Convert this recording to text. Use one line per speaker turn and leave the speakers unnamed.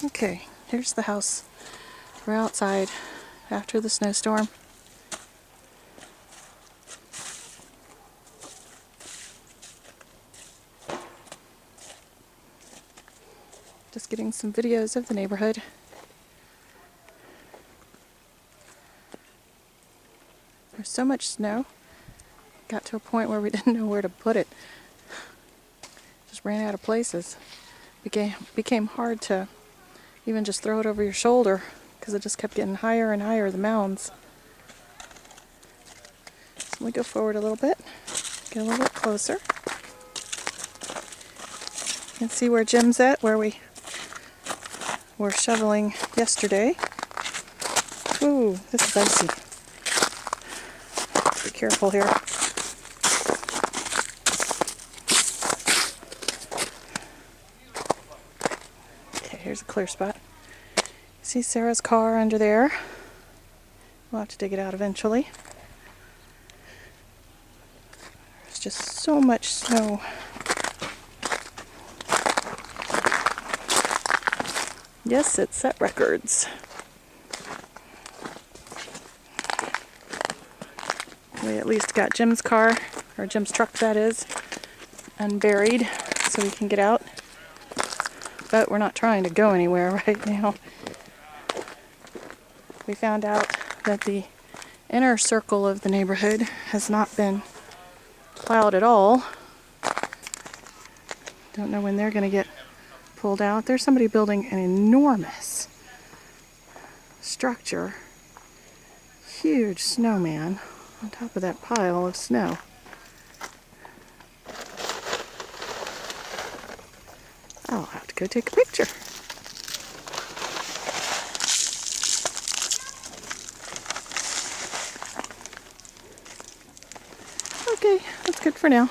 Okay, here's the house. We're outside after the snowstorm. Just getting some videos of the neighborhood. There's so much snow. Got to a point where we didn't know where to put it. Just ran out of places. Became hard to even just throw it over your shoulder because it just kept getting higher and higher, the mounds. So we go forward a little bit, get a little bit closer. You can see where Jim's at, where we were shoveling yesterday. Ooh, this is icy. Be careful here. Okay, here's a clear spot. See Sarah's car under there. We'll have to dig it out eventually. There's just so much snow. Yes, it set records. We at least got Jim's car, or Jim's truck that is, unburied so we can get out. But we're not trying to go anywhere right now. We found out that the inner circle of the neighborhood has not been plowed at all. Don't know when they're going to get pulled out. There's somebody building an enormous structure. Huge snowman on top of that pile of snow. I'll have to go take a picture. Okay, that's good for now.